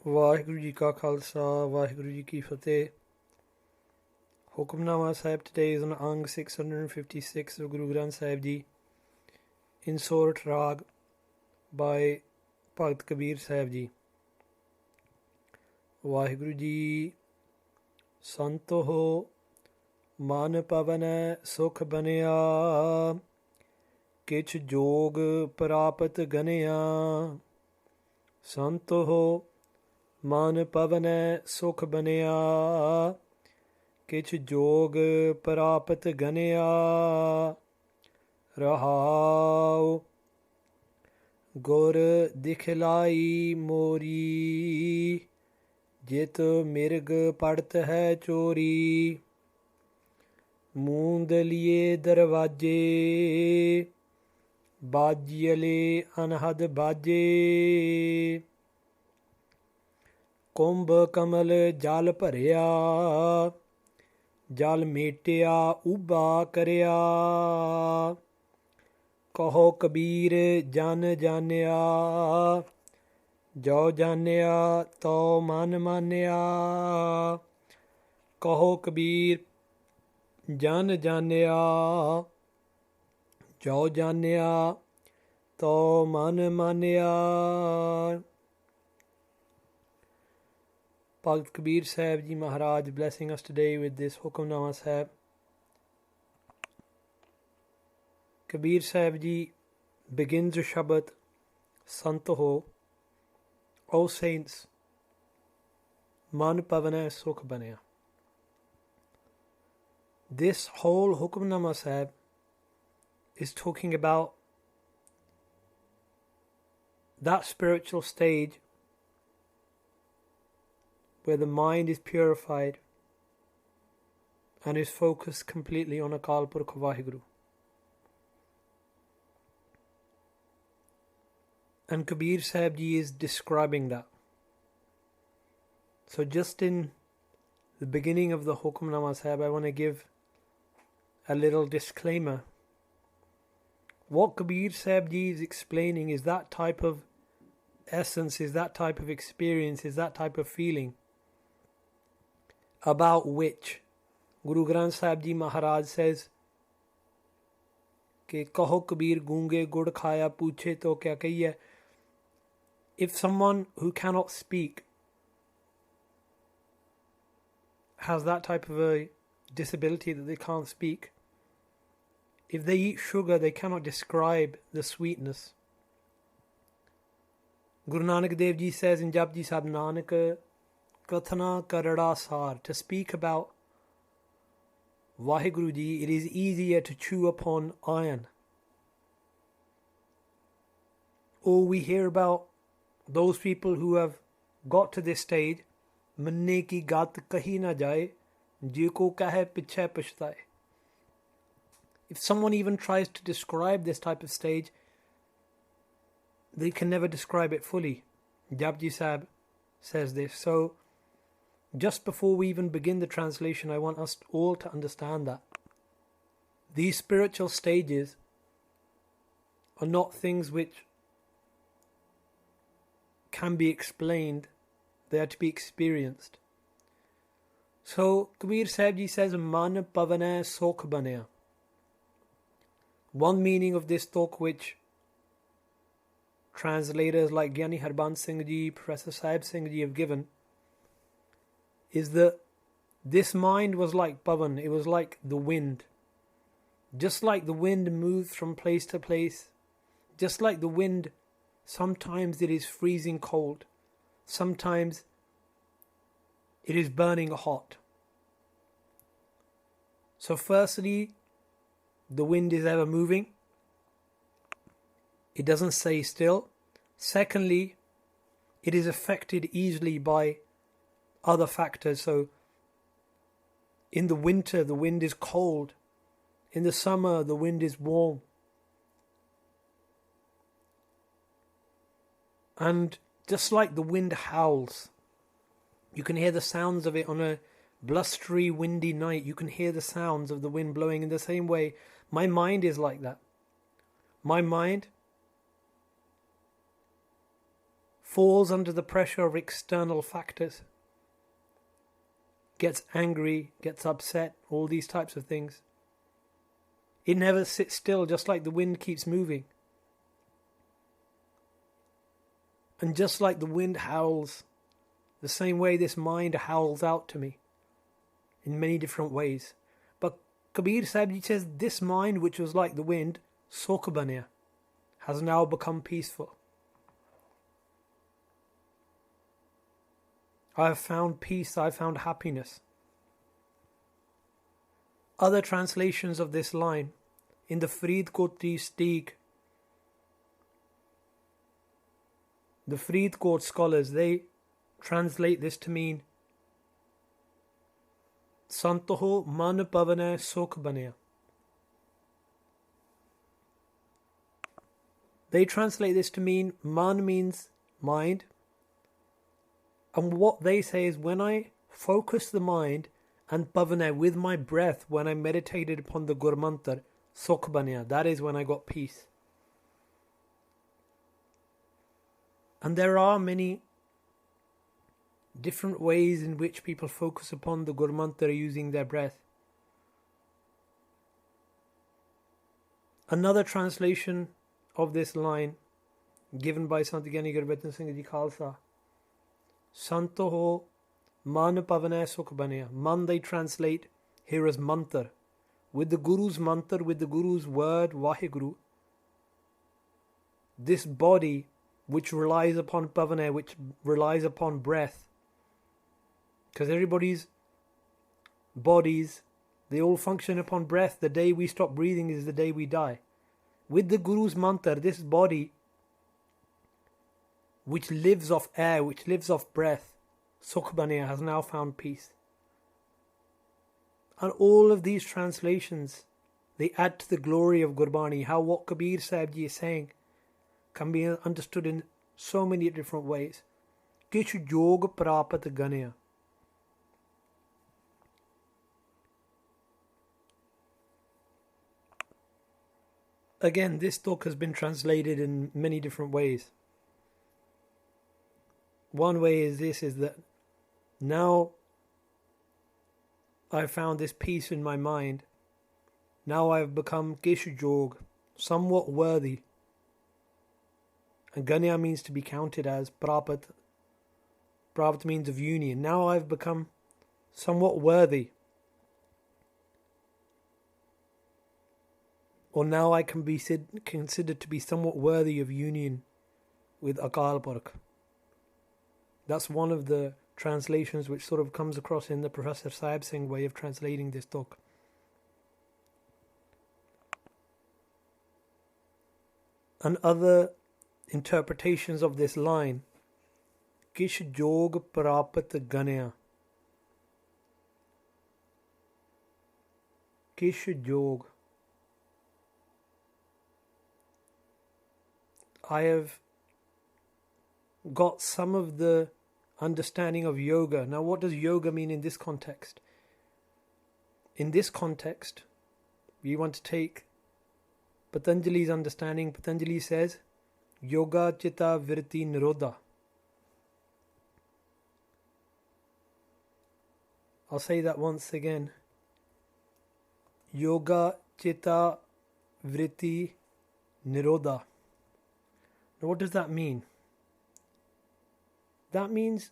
ਵਾਹਿਗੁਰੂ ਜੀ ਕਾ ਖਾਲਸਾ ਵਾਹਿਗੁਰੂ ਜੀ ਕੀ ਫਤਿਹ Hukamnama Sahib today is on Ang 656 of Guru Granth Sahib Ji in Sorat RAAG by Bhagat Kabeer Sahib Ji Waheguru ji ਸੰਤੋ ਮਨ ਪਵਨੈ ਸੁਖ ਬਨਿਆ ਕਿਛ ਜੋਗ ਪ੍ਰਾਪਤ ਗਨਿਆ ਸੰਤੋ ਮਨ ਪਵਨੈ ਸੁਖ ਬਨਿਆ ਕਿਛ ਜੋਗ ਪ੍ਰਾਪਤ ਗਨਿਆ ਰਹਾਉ ਗੁਰ ਦਿਖਲਾਈ ਮੋਰੀ ਜਿਤ ਮਿਰਗ ਪੜਤ ਹੈ ਚੋਰੀ ਮੂੰਦ ਲਿਏ ਦਰਵਾਜੇ ਬਾਜੀਲੇ ਅਨਹਦ ਬਾਜੇ ਕੁੰਭ ਕਮਲ ਜਲ ਭਰਿਆ ਜਲ ਮੇਟਿਆ ਉਭਾ ਕਰਿਆ ਕਹੋ ਕਬੀਰ ਜਨ ਜਾਣਿਆ ਜੋ ਜਾਣਿਆ ਤੋ ਮਨ ਮਾਨਿਆ ਕਹੋ ਕਬੀਰ ਜਨ ਜਾਣਿਆ ਜੋ ਜਾਣਿਆ ਤੋ ਮਨ ਮਾਨਿਆ Bhagat Kabeer Sahib Ji Maharaj blessing us today with this Hukamnama Sahib. Kabeer Sahib Ji begins the Shabad Santo O saints, Man Pavana Sukh Banaya. This whole Hukamnama Sahib is talking about that spiritual stage where the mind is purified and is focused completely on Akal Purkh Vaheguru. And Kabeer Sahib Ji is describing that. So just in the beginning of the Hukamnama Sahib, I want to give a little disclaimer. What Kabeer Sahib Ji is explaining is that type of essence, is that type of experience, is that type of feeling about which Guru Granth Sahib Ji Maharaj says कि कहो कबीर गूंगे गुड़ खाया पूछे तो क्या कहिए. If someone who cannot speak has that type of a disability that they can't speak, if they eat sugar they cannot describe the sweetness. Guru Nanak Dev Ji says in Japji Sahib Nanak Kathana Karada Sar, to speak about Vaheguru Ji, it is easier to chew upon iron. Or we hear about those people who have got to this stage, manne ki gat kahi na jaye, je ko kahe pichhe pachtaye. If someone even tries to describe this type of stage, they can never describe it fully. Japji Sahib says this. So, just before we even begin the translation, I want us all to understand that these spiritual stages are not things which can be explained, they are to be experienced. So, Kabeer Sahib Ji says, Man pavana sokh banaya. One meaning of this talk which translators like Gyani Harbans Singh Ji, Professor Sahib Singh Ji have given is that this mind was like pavan, it was like the wind. Just like the wind moves from place to place, just like the wind, sometimes it is freezing cold, sometimes it is burning hot. So firstly, the wind is ever moving. It doesn't stay still. Secondly, it is affected easily by other factors. So in the winter the wind is cold, in the summer the wind is warm, and just like the wind howls, you can hear the sounds of it on a blustery windy night. You can hear the sounds of the wind blowing. In the same way, my mind is like that. My mind falls under the pressure of external factors, gets angry, gets upset, all these types of things. It never sits still, just like the wind keeps moving. And just like the wind howls, the same way this mind howls out to me in many different ways. But Kabeer Sahib Ji says, this mind which was like the wind, sukh baniya, has now become peaceful. I have found peace, I have found happiness. Other translations of this line in the Faridkoti Steeg, the Faridkot scholars, they translate this to mean Santoho man pavane sukh baniya. They translate this to mean man means mind. And what they say is, when I focus the mind and pavane with my breath, when I meditated upon the Gurmantar, sukh baniya, that is when I got peace. And there are many different ways in which people focus upon the Gurmantar using their breath. Another translation of this line given by Sant Gyani Gurbatan Singh Ji Khalsa, Santoho man pavane sukh baniya. Man they translate here as mantar. With the Guru's mantar, with the Guru's word, Vaheguru, this body which relies upon pavane, which relies upon breath, because everybody's bodies, they all function upon breath. The day we stop breathing is the day we die. With the Guru's mantar, this body which lives off air, which lives off breath, sukh baniya, has now found peace. And all of these translations, they add to the glory of Gurbani. How what Kabeer Sahib Ji is saying can be understood in so many different ways. Kish yog prapat ganaya. Again, this talk has been translated in many different ways. One way is this, is that now I've found this peace in my mind. Now I've become Kish Jog, somewhat worthy. And Ganya means to be counted as, Prapat. Prapat means of union. Now I've become somewhat worthy. Or now I can be considered to be somewhat worthy of union with Akal Purkh. That's one of the translations which sort of comes across in the Professor Sahib Singh way of translating this talk. And other interpretations of this line, Kish Jog Prapat Ganaya. Kish Jog. I have got some of the understanding of yoga. Now, what does yoga mean in this context? In this context, we want to take Patanjali's understanding. Patanjali says, Yoga Chitta Vritti Nirodha. I'll say that once again. Yoga Chitta Vritti Nirodha. Now, what does that mean? That means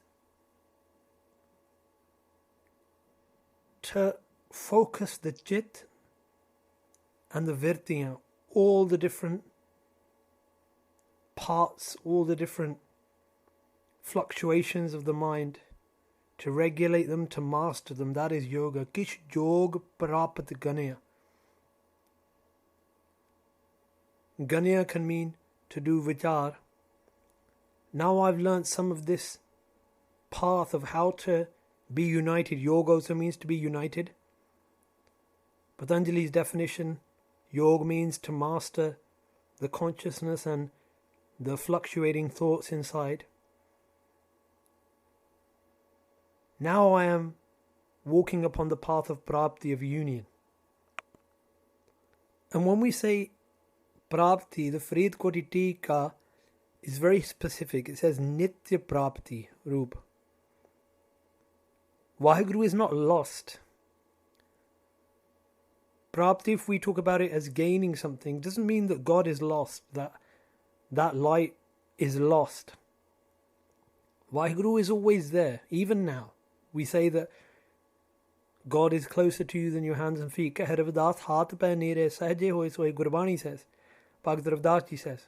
to focus the chit and the virtiyan, all the different parts, all the different fluctuations of the mind, to regulate them, to master them. That is yoga. Kish Jog Prapat Ganaya. Ganaya can mean to do vichar. Now I've learnt some of this path of how to be united. Yoga also means to be united. Patanjali's definition, yoga means to master the consciousness and the fluctuating thoughts inside. Now I am walking upon the path of prapti, of union. And when we say prapti, the Faridkoti Tika is very specific. It says Nitya Prapti Roop. Vaheguru is not lost. Prapti, if we talk about it as gaining something, doesn't mean that God is lost, that light is lost. Vaheguru is always there, even now. We say that God is closer to you than your hands and feet. Keh Ravdas haath pe nere sahaje hoye soye Gurbani says. Bhagt Ravdas ji says.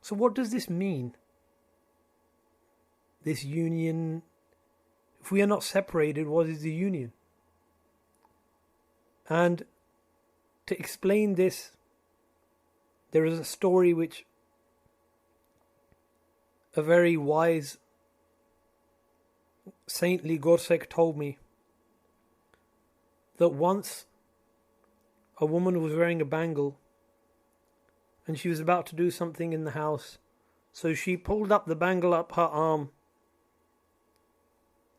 So what does this mean? This union, if we are not separated, what is the union? And to explain this, there is a story which a very wise, saintly Gorsek told me, that once a woman was wearing a bangle and she was about to do something in the house, so she pulled up the bangle up her arm,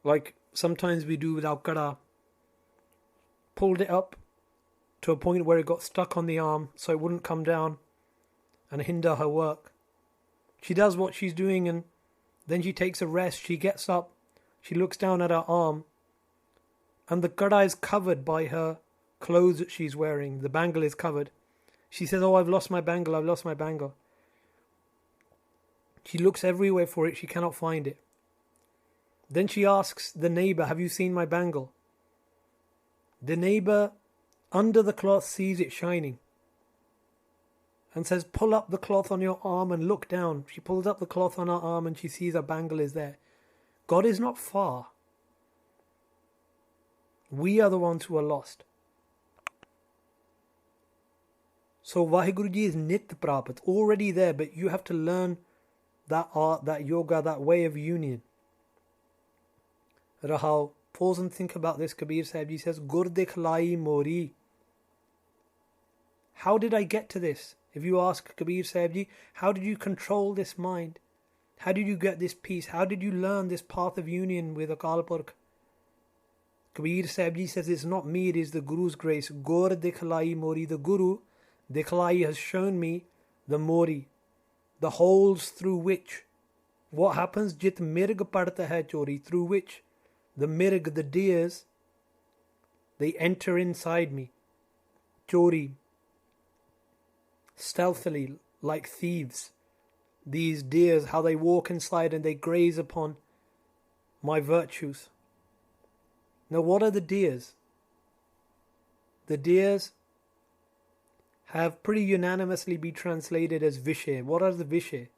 like sometimes we do with our kada, pulled it up to a point where it got stuck on the arm so it wouldn't come down and hinder her work. She does what she's doing and then she takes a rest. She gets up, she looks down at her arm, and the kada is covered by her clothes that she's wearing. The bangle is covered. She says, "Oh, I've lost my bangle, I've lost my bangle." She looks everywhere for it, she cannot find it. Then she asks the neighbor, "Have you seen my bangle?" The neighbor, under the cloth, sees it shining and says, "Pull up the cloth on your arm and look down." She pulls up the cloth on her arm and she sees her bangle is there. God is not far. We are the ones who are lost. So Vaheguru Ji is Nit Prapat, already there, but you have to learn that art, that yoga, that way of union. Rahao, pause and think about this. Kabeer Sahib Ji says, Gur dekhlai mori. How did I get to this? If you ask Kabeer Sahib Ji, how did you control this mind? How did you get this peace? How did you learn this path of union with Akal Purkh? Kabeer Sahib Ji says, it's not me, it is the Guru's grace. Gur dekhlai mori. The Guru, dekhlai, has shown me the mori, the holes through which, what happens? Jit mirg padta hai chori, through which the mirg, the deers, they enter inside me. Chori, stealthily, like thieves. These deers, how they walk inside and they graze upon my virtues. Now, what are the deers? The deers have pretty unanimously been translated as Vishay. What are the Vishay?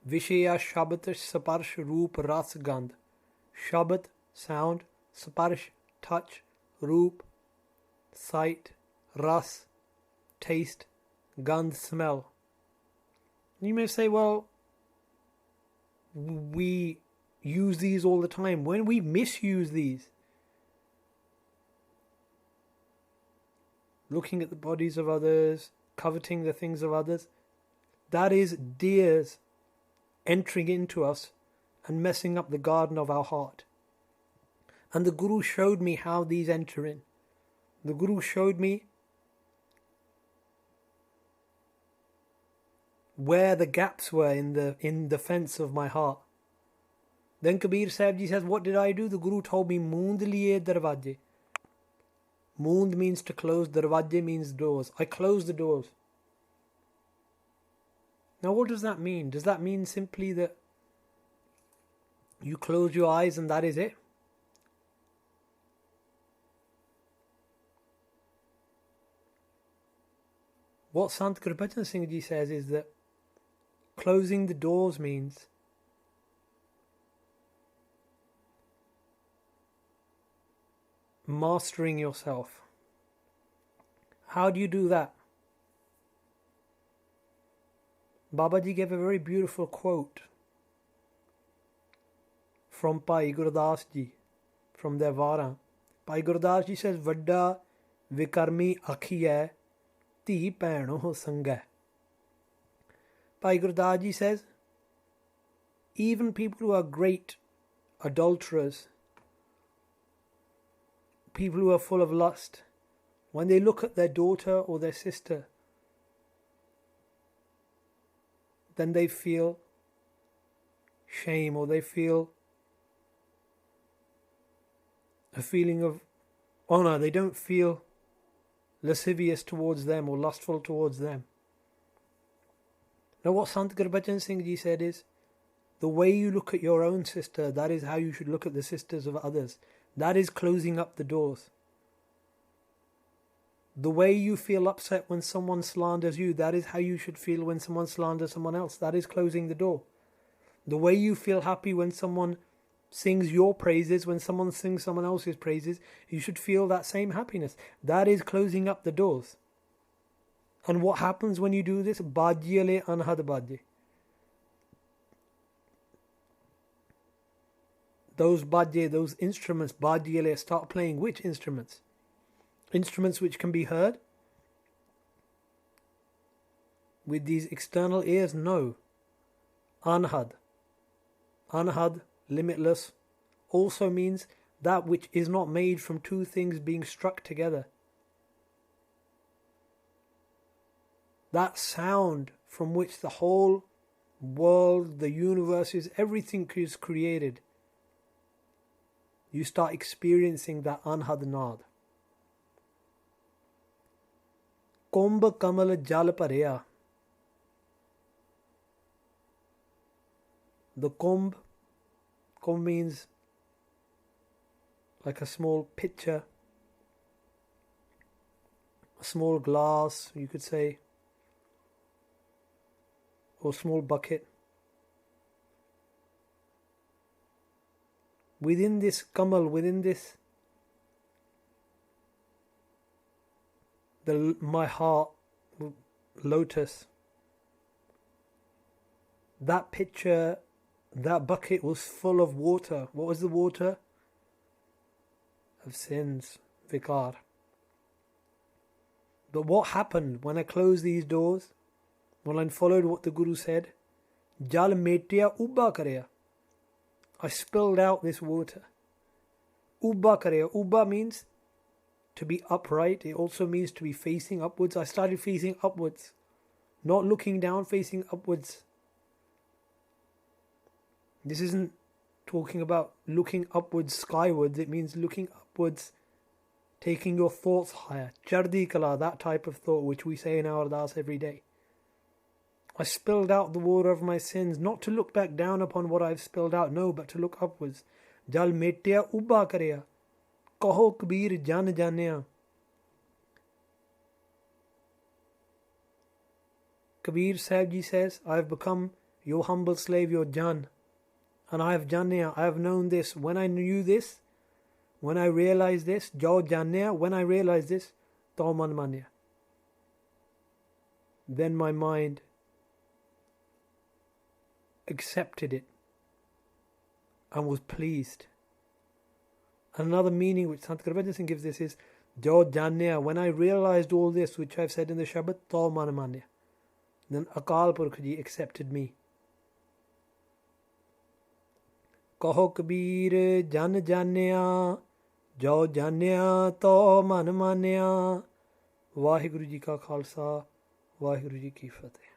Vishaya Shabat Saparsh Roop Ras Gandh. Shabat, sound, Saparsh, touch, Roop, sight, Ras, taste, Gandh, smell. You may say, well, we use these all the time. When we misuse these, looking at the bodies of others, coveting the things of others, that is deers entering into us and messing up the garden of our heart. And the Guru showed me how these enter in. The Guru showed me where the gaps were in the fence of my heart. Then Kabeer Sahib Ji says, what did I do? The Guru told me, Moond liye darwaje. Moond means to close, darwaje means doors. I closed the doors. Now what does that mean? Does that mean simply that you close your eyes and that is it? What Sant Gurbachan Singh Ji says is that closing the doors means mastering yourself. How do you do that? Babaji gave a very beautiful quote from Bhai Gurdas Ji, from their Vara. Bhai Gurdas Ji says, Vadda vikarmi akhiye ti paino sangha. Bhai Gurdas Ji says, even people who are great adulterers, people who are full of lust, when they look at their daughter or their sister, then they feel shame, or they feel a feeling of honor. They don't feel lascivious towards them or lustful towards them. Now what Sant Gurbachan Singh Ji said is, the way you look at your own sister, that is how you should look at the sisters of others. That is closing up the doors. The way you feel upset when someone slanders you, that is how you should feel when someone slanders someone else. That is closing the door. The way you feel happy when someone sings your praises, when someone sings someone else's praises, you should feel that same happiness. That is closing up the doors. And what happens when you do this? Bajyale anhad bajye. Those bajye, those instruments, bajyale, start playing. Which instruments? Instruments which can be heard with these external ears? No. Anhad. Anhad, limitless, also means that which is not made from two things being struck together. That sound from which the whole world, the universe, everything is created. You start experiencing that anhad naad. Kumbh kamal jal bharya. The kumbh means like a small pitcher, a small glass, you could say, or small bucket. Within this kamal, within this, my heart, lotus, that pitcher, that bucket was full of water. What was the water? Of sins, vikar. But what happened when I closed these doors? When I followed what the Guru said? Jal metya ubba karya. I spilled out this water. Ubba karya. Ubba means to be upright. It also means to be facing upwards. I started facing upwards. Not looking down, facing upwards. This isn't talking about looking upwards, skywards. It means looking upwards, taking your thoughts higher. Chardi kala, that type of thought which we say in our ardas every day. I spilled out the water of my sins, not to look back down upon what I've spilled out, no, but to look upwards. Jal metya ubba karya. Kaho Kabeer jan janaya. Kabeer Sahib Ji says, I have become your humble slave, your Jan. And I have janaya, I have known this. When I knew this, when I realized this, jo janaya, when I realized this, to man manya. Then my mind accepted it and was pleased. Another meaning which Sant Gurbachan Singh gives this is, jo janaya, when I realized all this which I've said in the Shabad, to man manya. Then Akal Purkh Ji accepted me. Kaho Kabeer jan janaya, jo janaya to man manya. Vaheguru Ji ka Khalsa, Vaheguru Ji ki Fateh.